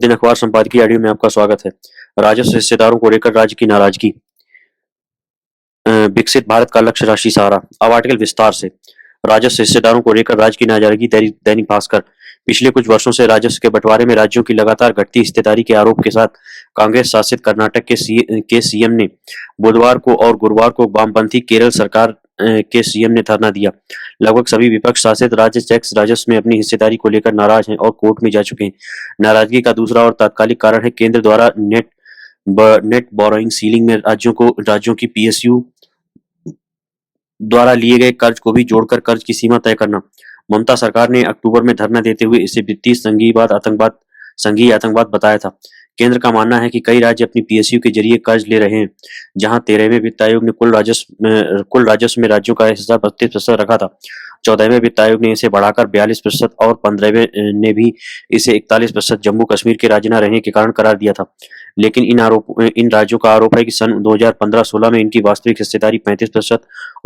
दिन अखबार संपादकीय ऑडियो में आपका स्वागत है। राजस्व हिस्सेदारों को लेकर राज्य की नाराजगी। विकसित भारत का लक्ष्य राशि सहारा। अब आर्टिकल विस्तार से। राजस्व हिस्सेदारों को लेकर राज्य की नाराजगी। दैनिक भास्कर। पिछले कुछ वर्षों से राजस्व के बंटवारे में राज्यों की लगातार घटती हिस्सेदारी के आरोप के साथ कांग्रेस शासित कर्नाटक के सीएम ने बुधवार को और गुरुवार को वामपंथी केरल सरकार के सीएम ने धरना दिया। लगभग सभी विपक्ष शासित राज्य टैक्स राजस्व में अपनी हिस्सेदारी को लेकर नाराज हैं और कोर्ट में जा चुके हैं। नाराजगी का दूसरा और तात्कालिक कारण है केंद्र द्वारा नेट बोरोइंग सीलिंग में राज्यों की पीएसयू द्वारा लिए गए कर्ज को भी जोड़कर कर्ज की सीमा तय करना। ममता सरकार ने अक्टूबर में धरना देते हुए इसे वित्तीय संघीय आतंकवाद बताया था। केंद्र का मानना है कि कई राज्य अपनी पीएसयू के जरिए कर्ज ले रहे हैं, जहां 13वें वित्त आयोग ने कुल राजस्व में राज्यों का हिस्सा 32% रखा था। 14वें वित्त आयोग ने इसे बढ़ाकर 42% और 15वें ने भी इसे 41% जम्मू कश्मीर के राज्य न रहने के कारण करार दिया था। लेकिन इन राज्यों का आरोप है कि सन 2015-16 में इनकी वास्तविक हिस्सेदारी 35%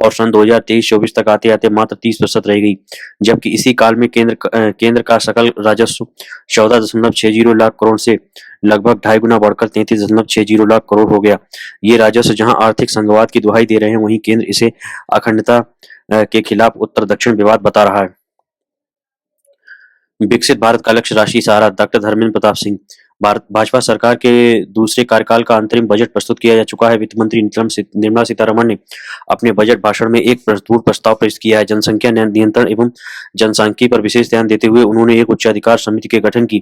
और सन 2023-24 तक आते आते मात्र 30% रह गई, जबकि इसी काल में केंद्र का सकल राजस्व 14.60 लाख करोड़ से लगभग 2.5 गुना बढ़कर 33.60 लाख करोड़ हो गया। ये राजस्व जहां आर्थिक संघवाद की दुहाई दे रहे हैं, वहीं केंद्र इसे अखंडता के खिलाफ उत्तर दक्षिण विवाद बता रहा है। विकसित भारत का लक्ष्य राशि सहारा। डॉक्टर धर्मेंद्र प्रताप सिंह। भाजपा सरकार के दूसरे कार्यकाल का अंतरिम बजट प्रस्तुत किया जा चुका है। वित्त मंत्री निर्मला सीतारमण ने अपने बजट भाषण में एक पूर्ण प्रस्ताव पेश किया है। जनसंख्या नियंत्रण एवं जनसांख्यिकी पर विशेष ध्यान देते हुए उन्होंने एक उच्चाधिकार समिति के गठन की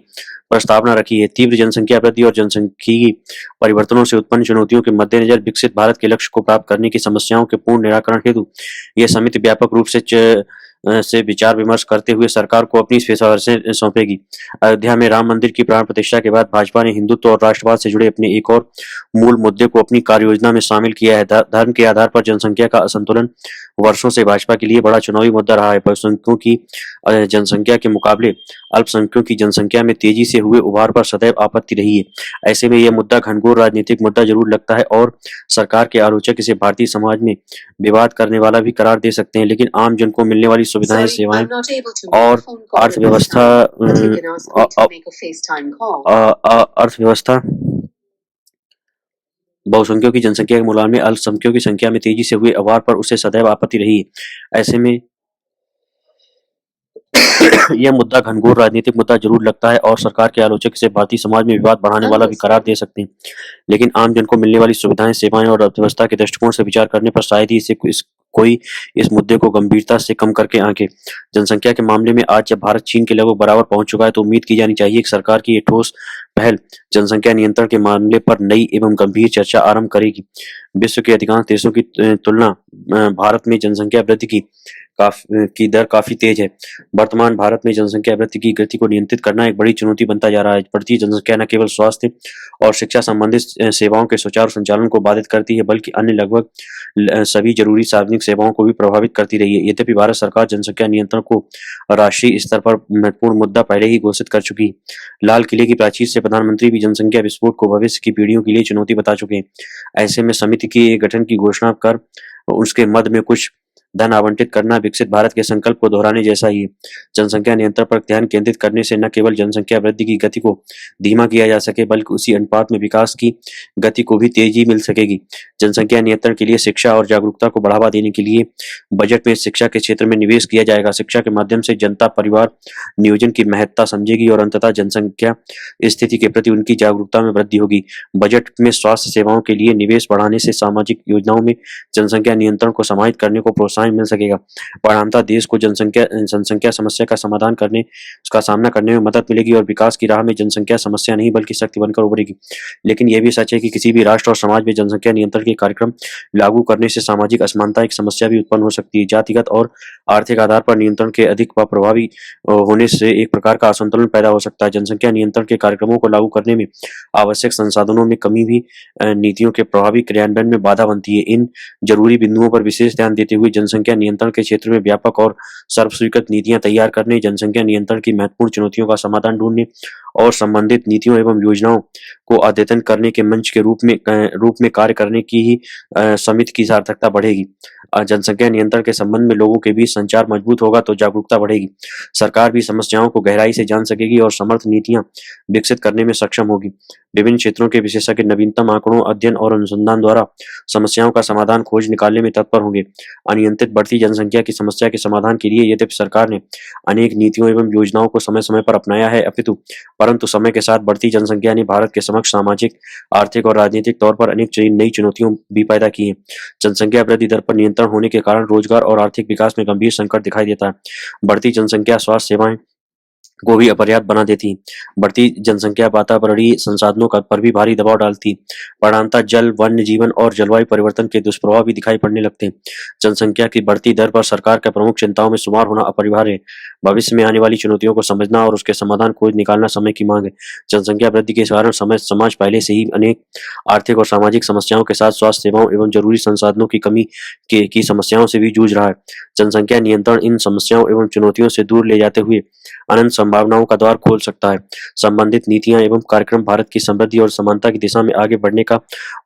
प्रस्तावना रखी है। तीव्र जनसंख्या वृद्धि और जनसांख्यिकीय परिवर्तनों से उत्पन्न चुनौतियों के मद्देनजर विकसित भारत के लक्ष्य को प्राप्त करने की समस्याओं के पूर्ण निराकरण हेतु यह समिति व्यापक रूप से विचार विमर्श करते हुए सरकार को अपनी सिफारिशें सौंपेगी। अयोध्या में राम मंदिर की प्राण प्रतिष्ठा के बाद भाजपा ने हिंदुत्व और राष्ट्रवाद से जुड़े अपने एक और मूल मुद्दे को अपनी कार्य योजना में शामिल किया है। धर्म के आधार पर जनसंख्या का असंतुलन वर्षों से भाजपा के लिए बड़ा चुनावी मुद्दा रहा है। बहुसंख्यकों की जनसंख्या के मुकाबले अल्पसंख्यकों की जनसंख्या में तेजी से हुए उभार पर सदैव आपत्ति रही है। ऐसे में यह मुद्दा घनघोर राजनीतिक मुद्दा जरूर लगता है और सरकार के आलोचक इसे भारतीय समाज में विवाद करने वाला भी करार दे सकते हैं, लेकिन आम जन को मिलने वाली सुविधाएं, सेवाएं और अर्थव्यवस्था बहुसंख्यकों की जनसंख्या के मुकाबले में अल्पसंख्यकों की संख्या में तेजी से हुए उभार पर उसे सदैव आपत्ति रही है। ऐसे में यह मुद्दा घनघोर राजनीतिक मुद्दा जरूर लगता है और सरकार के आलोचक इसे भारतीय समाज में विवाद बढ़ाने वाला भी करार दे सकते हैं, लेकिन आम जन को मिलने वाली सुविधाएं, सेवाएं और अर्थव्यवस्था के दृष्टिकोण से विचार करने पर शायद ही कोई इस मुद्दे को गंभीरता से कम करके आंके। जनसंख्या के मामले में आज जब भारत चीन के लगभग बराबर पहुंच चुका है, तो उम्मीद की जानी चाहिए कि सरकार की ये ठोस पहल जनसंख्या नियंत्रण के मामले पर नई एवं गंभीर चर्चा आरंभ करेगी। विश्व के अधिकांश देशों की तुलना भारत में जनसंख्या वृद्धि की दर काफी तेज है। वर्तमान भारत में जनसंख्या वृद्धि की गति को नियंत्रित करना एक बड़ी चुनौती बनता जा रहा है। बढ़ती जनसंख्या न केवल स्वास्थ्य और शिक्षा संबंधित सेवाओं के सुचारू संचालन को बाधित करती है, बल्कि अन्य लगभग सभी जरूरी सार्वजनिक सेवाओं को भी प्रभावित करती रही है। यद्यपि भारत सरकार जनसंख्या नियंत्रण को राष्ट्रीय स्तर पर महत्वपूर्ण मुद्दा पहले ही घोषित कर चुकी है। लाल किले की प्राचीर से प्रधानमंत्री भी जनसंख्या विस्फोट को भविष्य की पीढ़ियों के लिए चुनौती बता चुके हैं। ऐसे में समिति के गठन की घोषणा कर उसके मद में कुछ धन आवंटित करना विकसित भारत के संकल्प को दोहराने जैसा ही है। जनसंख्या नियंत्रण पर ध्यान केंद्रित करने से न केवल जनसंख्या वृद्धि की गति को धीमा किया जा सके, बल्कि उसी अनुपात में विकास की गति को भी तेजी मिल सकेगी। जनसंख्या नियंत्रण के लिए शिक्षा और जागरूकता को बढ़ावा देने के लिए बजट में शिक्षा के क्षेत्र में निवेश किया जाएगा। शिक्षा के माध्यम से जनता परिवार नियोजन की महत्ता समझेगी और अंततः जनसंख्या स्थिति के प्रति उनकी जागरूकता में वृद्धि होगी। बजट में स्वास्थ्य सेवाओं के लिए निवेश बढ़ाने से सामाजिक योजनाओं में जनसंख्या नियंत्रण को समाहित करने को प्रोत्साहन मिल सकेगा। परिणामतः देश को जनसंख्या समस्या का समाधान करने उसका सामना करने में मदद मिलेगी और विकास की राह में जनसंख्या समस्या नहीं बल्कि शक्ति बनकर उभरेगी। लेकिन यह भी सच है कि किसी भी राष्ट्र और समाज में जनसंख्या नियंत्रण के कार्यक्रम लागू करने से सामाजिक असमानता एक समस्या भी उत्पन्न हो सकती है। जातिगत और आर्थिक आधार पर नियंत्रण के अधिक व प्रभावी होने से एक प्रकार का असंतुलन पैदा हो सकता है। जनसंख्या नियंत्रण के कार्यक्रमों को लागू करने में आवश्यक संसाधनों में कमी भी नीतियों के प्रभावी क्रियान्वयन में बाधा बनती है। इन जरूरी बिंदुओं पर विशेष ध्यान देते हुए जनसंख्या नियंत्रण के क्षेत्र में व्यापक और सर्वस्वीकृत नीतियां तैयार करने, जनसंख्या नियंत्रण की महत्वपूर्ण चुनौतियों का समाधान ढूंढने और संबंधित नीतियों एवं योजनाओं को अद्यतन करने के मंच के रूप में कार्य करने की ही समिति की सार्थकता बढ़ेगी। जनसंख्या नियंत्रण के संबंध में लोगों के बीच संचार मजबूत होगा तो जागरूकता बढ़ेगी। सरकार भी समस्याओं को गहराई से जान सकेगी और समर्थ नीतियां विकसित करने में सक्षम होगी। विभिन्न क्षेत्रों के विशेषज्ञ नवीनतम आंकड़ों, अध्ययन और अनुसंधान द्वारा समस्याओं का समाधान खोज निकालने में तत्पर होंगे। अनियंत्रित बढ़ती जनसंख्या की समस्या के समाधान के लिए यद्यपि सरकार ने अनेक नीतियों एवं योजनाओं को समय-समय पर अपनाया है, परंतु समय के साथ बढ़ती जनसंख्या ने भारत के समक्ष सामाजिक, आर्थिक और राजनीतिक तौर पर अनेक नई चुनौतियों भी पैदा की हैं। जनसंख्या वृद्धि दर पर नियंत्रण होने के कारण रोजगार और आर्थिक विकास में गंभीर संकट दिखाई देता है। बढ़ती जनसंख्या स्वास्थ्य सेवाएं को भी अपर्याप्त बना देती है। बढ़ती जनसंख्या वातावरणीय संसाधनों पर भी भारी दबाव डालती है। परिणामतः जल, वन्य जीवन और जलवायु परिवर्तन के दुष्प्रभाव भी दिखाई पड़ने लगते हैं। जनसंख्या की बढ़ती दर पर सरकार के प्रमुख चिंताओं में शुमार होना अपरिहार्य है। भविष्य में आने वाली चुनौतियों को समझना और उसके समाधान खोज निकालना समय की मांग है। जनसंख्या वृद्धि के कारण समाज पहले से ही अनेक आर्थिक और सामाजिक समस्याओं के साथ स्वास्थ्य सेवाओं एवं जरूरी संसाधनों की कमी की समस्याओं से भी जूझ रहा है। जनसंख्या नियंत्रण इन समस्याओं एवं चुनौतियों से दूर ले जाते हुए अनंत संभावनाओं का द्वार खोल सकता है। संबंधित नीतियां एवं कार्यक्रम भारत की समृद्धि और समानता की दिशा में आगे बढ़ने का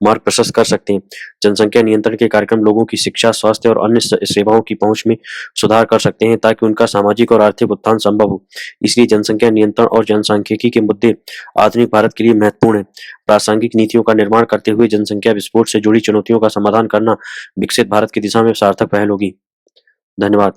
मार्ग प्रशस्त कर सकते हैं। जनसंख्या नियंत्रण के कार्यक्रम लोगों की शिक्षा, स्वास्थ्य और अन्य सेवाओं की पहुंच में सुधार कर सकते हैं ताकि उनका सामाजिक और आर्थिक उत्थान संभव हो। इसलिए जनसंख्या नियंत्रण और जनसांख्यिकी के मुद्दे आधुनिक भारत के लिए महत्वपूर्ण है। प्रासंगिक नीतियों का निर्माण करते हुए जनसंख्या विस्फोट से जुड़ी चुनौतियों का समाधान करना विकसित भारत की दिशा में सार्थक पहल होगी। धन्यवाद।